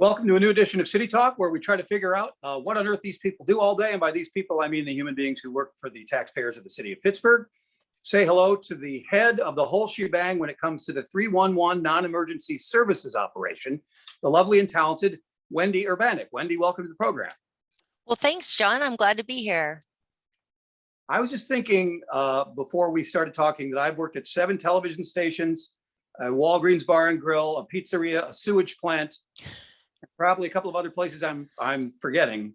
Welcome to a new edition of City Talk, where we try to figure out what on earth these people do all day. And by these people, I mean the human beings who work for the taxpayers of the city of Pittsburgh. Say hello to the head of the whole shebang when it comes to the 311 non-emergency services operation, the lovely and talented Wendy Urbanic. Wendy, welcome to the program. Well, thanks, John. I'm glad to be here. I was just thinking before we started talking that I've worked at 7 television stations, a Walgreens bar and grill, a pizzeria, a sewage plant, probably a couple of other places I'm forgetting.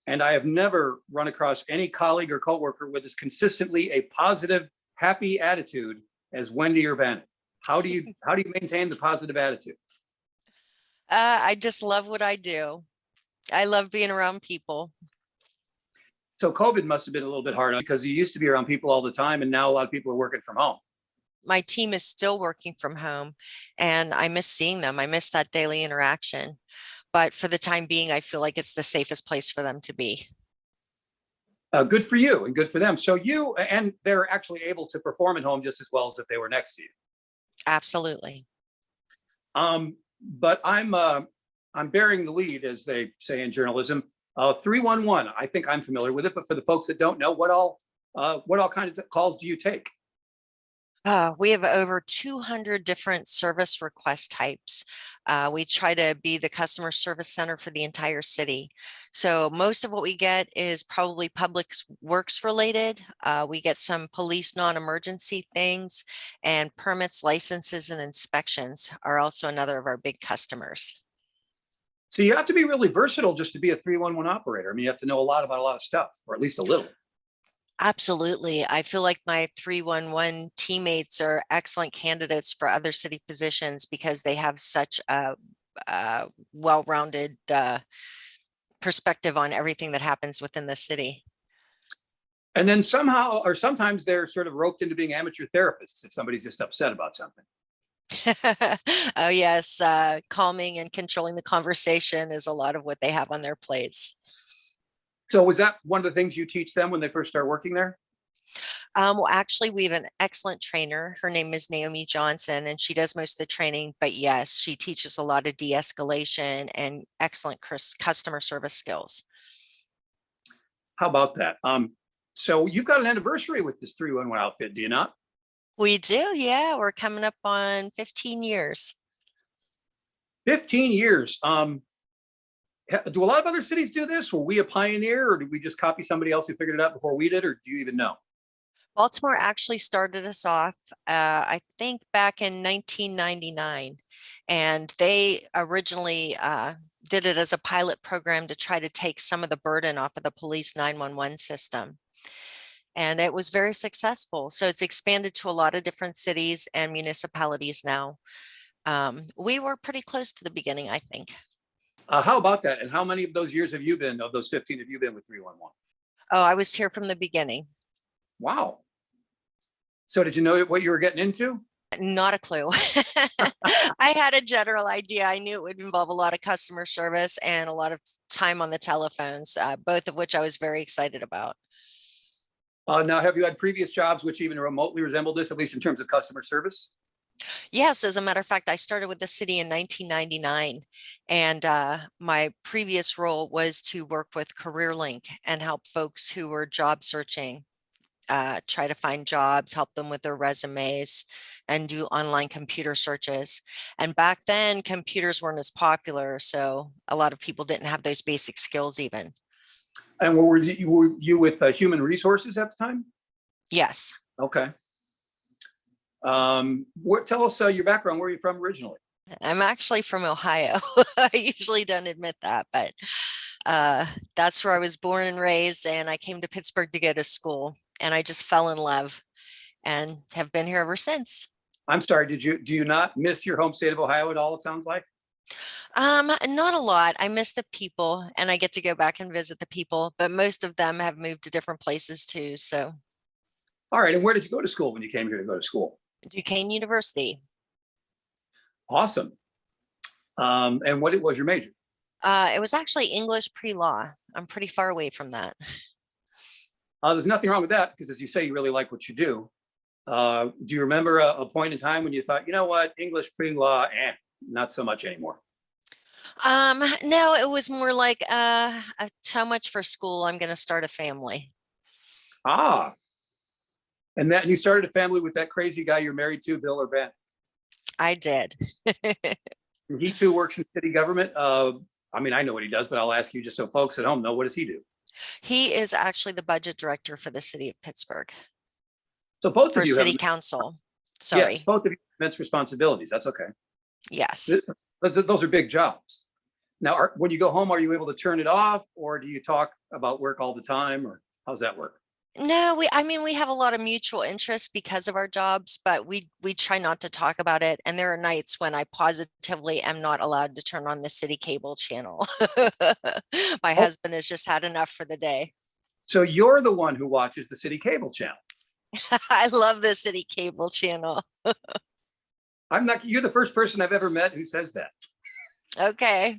And I have never run across any colleague or coworker with as consistently a positive, happy attitude as Wendy Urbanic. How do you maintain the positive attitude? I just love what I do. I love being around people. So COVID must have been a little bit hard because you used to be around people all the time, and now a lot of people are working from home. My team is still working from home, and I miss seeing them. I miss that daily interaction. But for the time being, I feel like it's the safest place for them to be. Good for you and good for them. So they're actually able to perform at home just as well as if they were next to you. Absolutely. But I'm bearing the lead, as they say in journalism. 311. I think I'm familiar with it, but for the folks that don't know, what all kinds of calls do you take? We have over 200 different service request types. We try to be the customer service center for the entire city. So most of what we get is probably public works related. We get some police non-emergency things, and permits, licenses, and inspections are also another of our big customers. So you have to be really versatile just to be a 311 operator. I mean, you have to know a lot about a lot of stuff, or at least a little. Absolutely. I feel like my 311 teammates are excellent candidates for other city positions because they have such a well-rounded perspective on everything that happens within the city. And then somehow, or sometimes they're sort of roped into being amateur therapists if somebody's just upset about something. Oh, yes. Calming and controlling the conversation is a lot of what they have on their plates. So was that one of the things you teach them when they first start working there? Well, actually, we have an excellent trainer. Her name is Naomi Johnson, and she does most of the training. But yes, she teaches a lot of de-escalation and excellent customer service skills. How about that? So you've got an anniversary with this 311 outfit, do you not? We do, yeah. We're coming up on 15 years. 15 years. Do a lot of other cities do this? Were we a pioneer, or did we just copy somebody else who figured it out before we did, or do you even know? Baltimore actually started us off, I think back in 1999, and they originally did it as a pilot program to try to take some of the burden off of the police 911 system. And it was very successful. So it's expanded to a lot of different cities and municipalities now. We were pretty close to the beginning, I think. How about that? And how many of those years have you been, of those 15, have you been with 311? Oh, I was here from the beginning. Wow. So did you know what you were getting into? Not a clue. I had a general idea. I knew it would involve a lot of customer service and a lot of time on the telephones, both of which I was very excited about. Now, have you had previous jobs which even remotely resemble this, at least in terms of customer service? Yes, as a matter of fact, I started with the city in 1999, and my previous role was to work with CareerLink and help folks who were job searching, try to find jobs, help them with their resumes, and do online computer searches. And back then, computers weren't as popular, so a lot of people didn't have those basic skills even. And were you with human resources at the time? Yes. Okay. Tell us your background. Where are you from originally? I'm actually from Ohio. I usually don't admit that, but that's where I was born and raised, and I came to Pittsburgh to go to school, and I just fell in love and have been here ever since. I'm sorry, do you not miss your home state of Ohio at all, it sounds like? Not a lot. I miss the people, and I get to go back and visit the people, but most of them have moved to different places too. So. All right. And where did you go to school when you came here to go to school? Duquesne University. Awesome. And what was your major? It was actually English pre-law. I'm pretty far away from that. There's nothing wrong with that, because as you say, you really like what you do. Do you remember a point in time when you thought, you know what, English pre-law, not so much anymore? No, it was more like so much for school. I'm going to start a family. Ah, and that you started a family with that crazy guy you're married to, Bill Urbanic. I did. He too works in city government. I mean, I know what he does, but I'll ask you just so folks at home know, what does he do? He is actually the budget director for the city of Pittsburgh So both for of you have, city council. yes, Sorry. both of you have immense responsibilities. That's okay. Yes. Those are big jobs. Now, when you go home, are you able to turn it off, or do you talk about work all the time, or how's that work? No, I mean, we have a lot of mutual interests because of our jobs, but we try not to talk about it. And there are nights when I positively am not allowed to turn on the city cable channel. My Oh, husband has just had enough for the day. so you're the one who watches the city cable channel. I love the city cable channel. I'm not, you're the first person I've ever met who says that. Okay.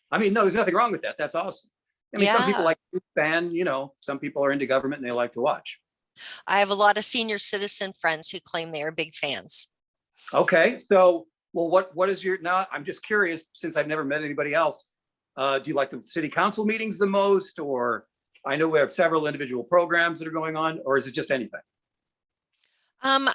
I mean, no, there's nothing wrong with that. That's awesome. I mean, some people Yeah. like to fan, some people are into government and they like to watch. I have a lot of senior citizen friends who claim they are big fans. Okay. So, well, what is your, now I'm just curious, since I've never met anybody else. Do you like the city council meetings the most, or I know we have several individual programs that are going on, or is it just anything?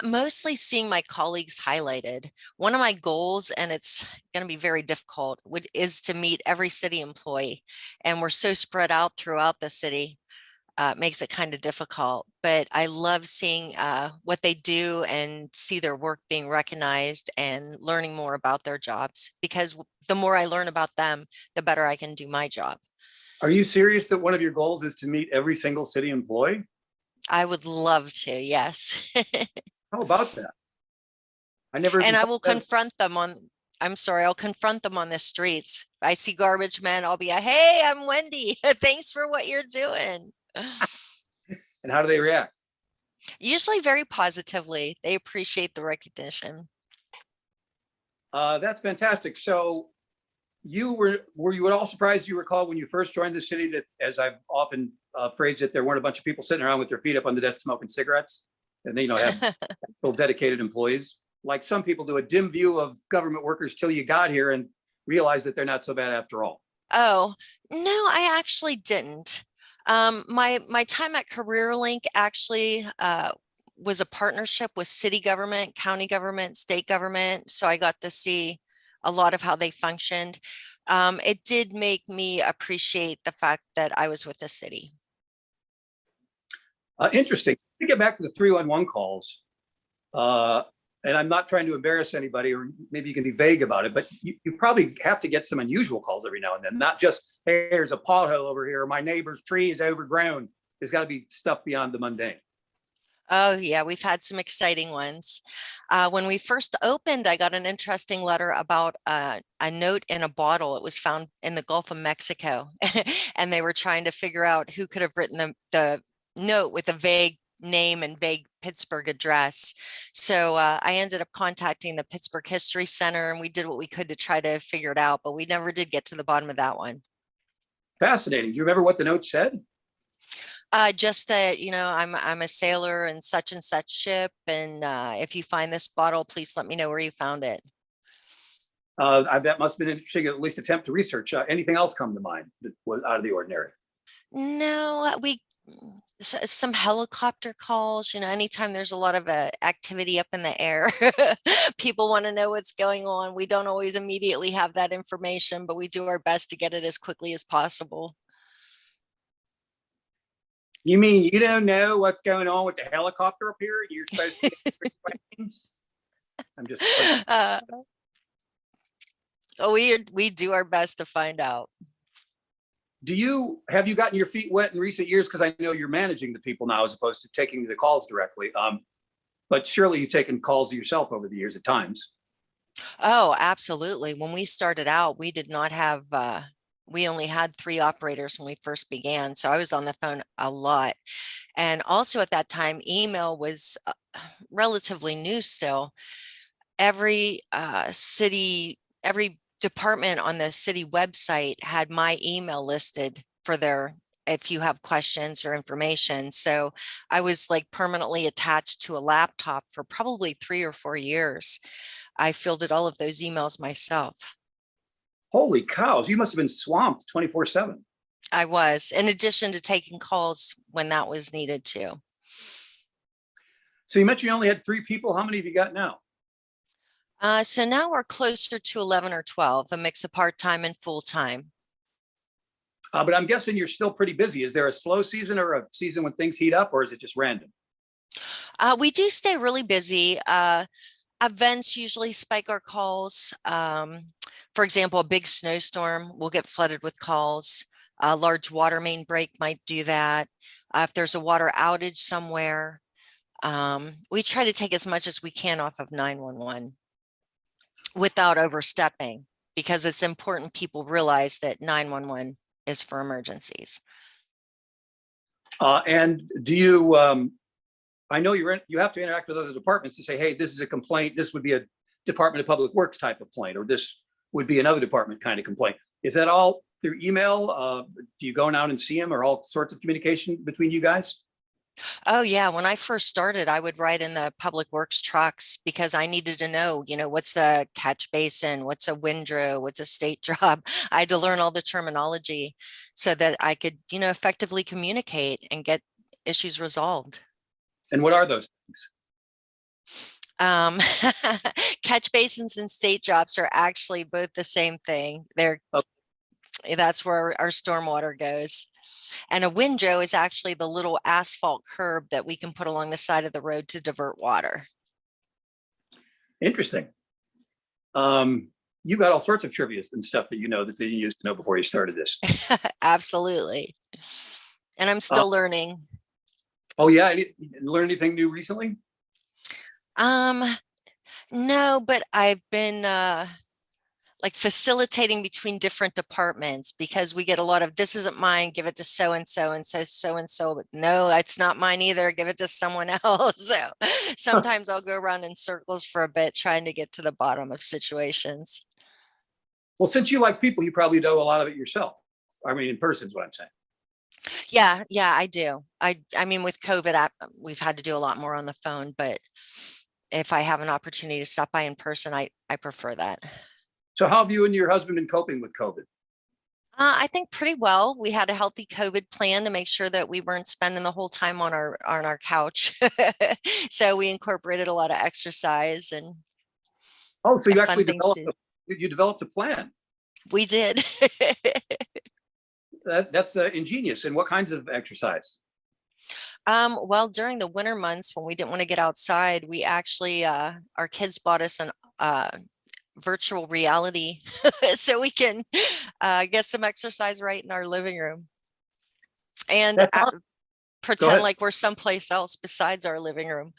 Mostly seeing my colleagues highlighted. One of my goals, and it's going to be very difficult, is to meet every city employee. And we're so spread out throughout the city, makes it kind of difficult. But I love seeing what they do and see their work being recognized and learning more about their jobs. Because the more I learn about them, the better I can do my job. Are you serious that one of your goals is to meet every single city employee? I would love to, yes. How about that? I never even And I thought will that. confront them on, I'm sorry, I'll confront them on the streets. I see garbage men, I'll be hey, I'm Wendy. Thanks for what you're doing. And how do they react? Usually very positively. They appreciate the recognition. That's fantastic. So were you at all surprised, you recall when you first joined the city, that, as I've often phrased it, there weren't a bunch of people sitting around with their feet up on the desk smoking cigarettes, and they have dedicated employees? Like some people do, a dim view of government workers till you got here and realize that they're not so bad after all. Oh, no, I actually didn't. My time at CareerLink actually was a partnership with city government, county government, state government. So I got to see a lot of how they functioned. It did make me appreciate the fact that I was with the city. Interesting. To get back to the 311 calls, and I'm not trying to embarrass anybody, or maybe you can be vague about it, but you probably have to get some unusual calls every now and then, not just, hey, there's a pothole over here, my neighbor's tree is overgrown. There's got to be stuff beyond the mundane. Oh, yeah, we've had some exciting ones. When we first opened, I got an interesting letter about a note in a bottle. It was found in the Gulf of Mexico, and they were trying to figure out who could have written the note with a vague name and vague Pittsburgh address. So I ended up contacting the Pittsburgh History Center, and we did what we could to try to figure it out, but we never did get to the bottom of that one. Fascinating. Do you remember what the note said? Just that, I'm a sailor in such and such ship, and if you find this bottle, please let me know where you found it. That must have been interesting, at least attempt to research. Anything else come to mind that was out of the ordinary? No, some helicopter calls, anytime there's a lot of activity up in the air, people want to know what's going on. We don't always immediately have that information, but we do our best to get it as quickly as possible. You mean you don't know what's going on with the helicopter up here? You're supposed to get questions? I'm just. We do our best to find out. Have you gotten your feet wet in recent years? Because I know you're managing the people now as opposed to taking the calls directly. But surely you've taken calls yourself over the years at times. Oh, absolutely. When we started out, we did not have we only had 3 operators when we first began. So I was on the phone a lot. And also at that time, email was relatively new still. Every every department on the city website had my email listed for if you have questions or information. So I was like permanently attached to a laptop for probably 3 or 4 years. I fielded all of those emails myself. Holy cows, you must have been swamped 24/7. I was, in addition to taking calls when that was needed too. So you mentioned you only had 3 people. How many have you got now? So now we're closer to 11 or 12, a mix of part-time and full-time. But I'm guessing you're still pretty busy. Is there a slow season or a season when things heat up, or is it just random? We do stay really busy. Events usually spike our calls. For example, a big snowstorm will get flooded with calls. A large water main break might do that. If there's a water outage somewhere, we try to take as much as we can off of 911 without overstepping, because it's important people realize that 911 is for emergencies. And do you, I know you have to interact with other departments to say, hey, this is a complaint. This would be a Department of Public Works type of complaint, or this would be another department kind of complaint. Is that all through email? Do you go out and see them, or all sorts of communication between you guys? Oh yeah, when I first started, I would write in the public works trucks because I needed to know, what's a catch basin, what's a windrow, what's a state job. I had to learn all the terminology so that I could, effectively communicate and get issues resolved. And what are those things? Catch basins and state jobs are actually both the same thing. That's where our stormwater goes. And a windrow is actually the little asphalt curb that we can put along the side of the road to divert water. Interesting. You got all sorts of trivia and stuff that you know that you used to know before you started this. Absolutely. And I'm still learning. Oh yeah, learn anything new recently? No, but I've been like facilitating between different departments, because we get a lot of, this isn't mine, give it to so and so, but no, it's not mine either, give it to someone else. So sometimes I'll go around in circles for a bit trying to get to the bottom of situations. Well, since you like people, you probably do a lot of it yourself. I mean, in person is what I'm saying. Yeah, I do. I mean, with COVID, we've had to do a lot more on the phone, but if I have an opportunity to stop by in person, I prefer that. So how have you and your husband been coping with COVID? I think pretty well. We had a healthy COVID plan to make sure that we weren't spending the whole time on our couch. So we incorporated a lot of exercise and so you actually you developed a plan. We did. That's ingenious. And what kinds of exercise? Well, during the winter months when we didn't want to get outside, we actually our kids bought us an virtual reality so we can get some exercise right in our living room and pretend like we're someplace else besides our living room.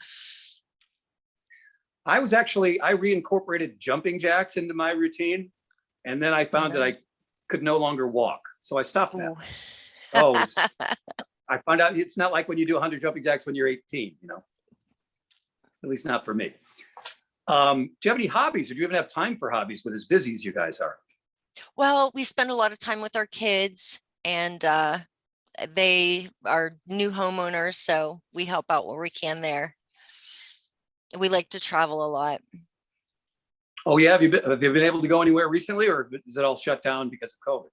I reincorporated jumping jacks into my routine, and then I found that I could no longer walk, so I stopped that. I found out it's not like when you do 100 jumping jacks when you're 18, at least not for me. Do you have any hobbies, or do you even have time for hobbies with as busy as you guys are? Well, we spend a lot of time with our kids, and they are new homeowners, so we help out where we can there. We like to travel a lot. Oh yeah, have you been able to go anywhere recently, or is it all shut down because of COVID?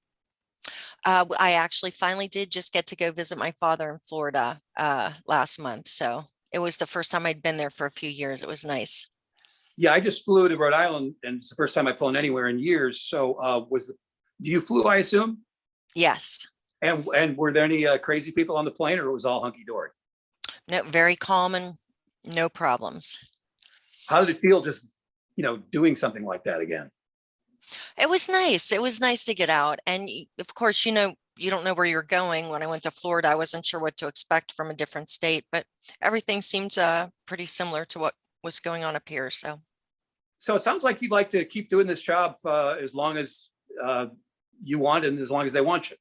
I actually finally did just get to go visit my father in Florida last month, so it was the first time I'd been there for a few years. It was nice. Yeah, I just flew to Rhode Island, and it's the first time I've flown anywhere in years. So do you flew, I assume? Yes. And were there any crazy people on the plane, or it was all hunky-dory? No, very calm and no problems. How did it feel just, doing something like that again? It was nice. It was nice to get out. And of course, you don't know where you're going. When I went to Florida, I wasn't sure what to expect from a different state, but everything seemed pretty similar to what was going on up here. So it sounds like you'd like to keep doing this job as long as you want, and as long as they want you.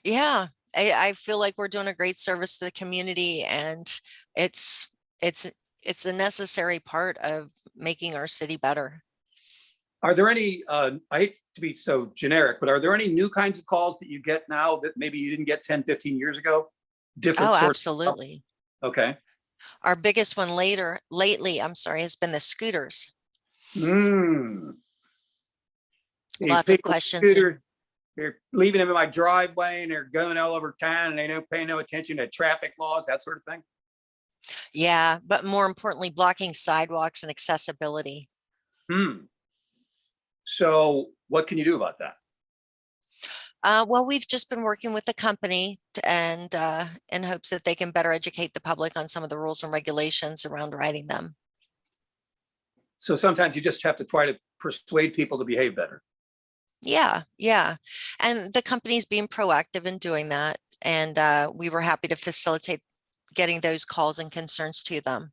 Yeah, I feel like we're doing a great service to the community, and it's a necessary part of making our city better. Are there any, I hate to be so generic, but are there any new kinds of calls that you get now that maybe you didn't get 10, 15 years ago? Oh, absolutely. Okay. Our biggest one lately, has been the scooters. Lots of questions. They're leaving them in my driveway and they're going all over town and they don't pay no attention to traffic laws, that sort of thing. Yeah, but more importantly, blocking sidewalks and accessibility. So what can you do about that? Well, we've just been working with the company and in hopes that they can better educate the public on some of the rules and regulations around riding them. So sometimes you just have to try to persuade people to behave better. Yeah. And the company's being proactive in doing that. And we were happy to facilitate getting those calls and concerns to them.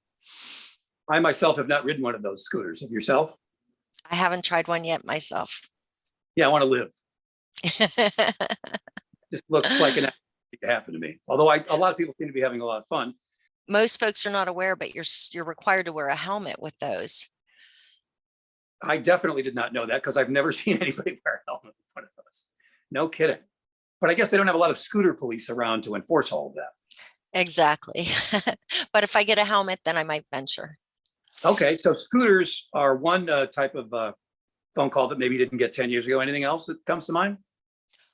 I myself have not ridden one of those scooters. Have yourself? I haven't tried one yet myself. Yeah, I want to live. Just looks like an accident to happen to me. Although a lot of people seem to be having a lot of fun. Most folks are not aware, but you're required to wear a helmet with those. I definitely did not know that because I've never seen anybody wear a helmet with one of those. No kidding. But I guess they don't have a lot of scooter police around to enforce all of that. Exactly. But if I get a helmet, then I might venture. Okay, so scooters are one type of phone call that maybe you didn't get 10 years ago. Anything else that comes to mind?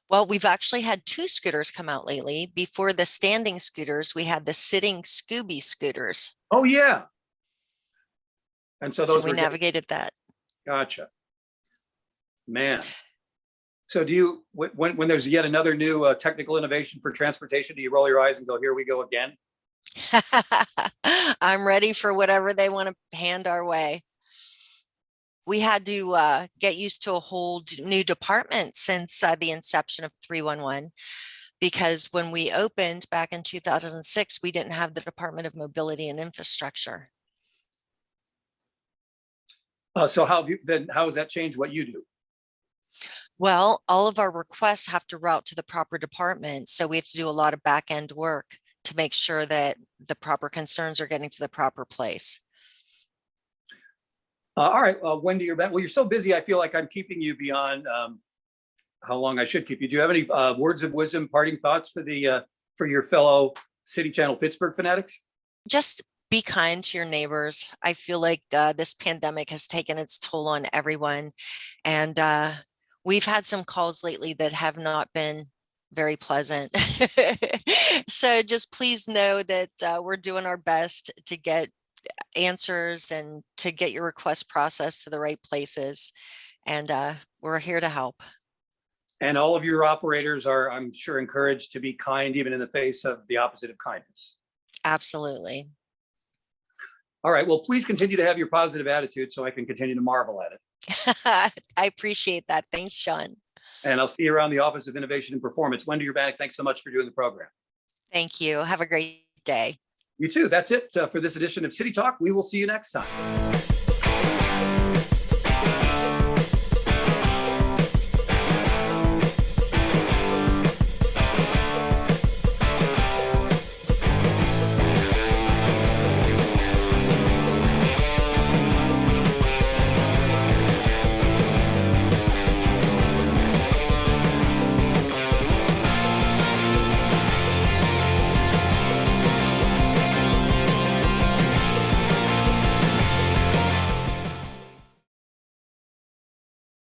Well, we've actually had 2 scooters come out lately. Before the standing scooters, we had the sitting Scooby scooters. Oh, yeah. And so those we navigated that. Gotcha. Man. So do you, when there's yet another new technical innovation for transportation, do you roll your eyes and go, here we go again? I'm ready for whatever they want to hand our way. We had to get used to a whole new department since the inception of 311, because when we opened back in 2006, we didn't have the Department of Mobility and Infrastructure. So how has that changed what you do? Well, all of our requests have to route to the proper department. So we have to do a lot of back end work to make sure that the proper concerns are getting to the proper place. All right, Wendy, well, you're so busy. I feel like I'm keeping you beyond how long I should keep you. Do you have any words of wisdom, parting thoughts for your fellow City Channel Pittsburgh fanatics? Just be kind to your neighbors. I feel like this pandemic has taken its toll on everyone. And we've had some calls lately that have not been very pleasant. So just please know that we're doing our best to get answers and to get your request processed to the right places. And we're here to help. And all of your operators are, I'm sure, encouraged to be kind, even in the face of the opposite of kindness. Absolutely. All right. Well, please continue to have your positive attitude so I can continue to marvel at it. I appreciate that. Thanks, Sean. And I'll see you around the Office of Innovation and Performance. Wendy Urbanic, thanks so much for doing the program. Thank you. Have a great day. You too. That's it for this edition of City Talk. We will see you next time.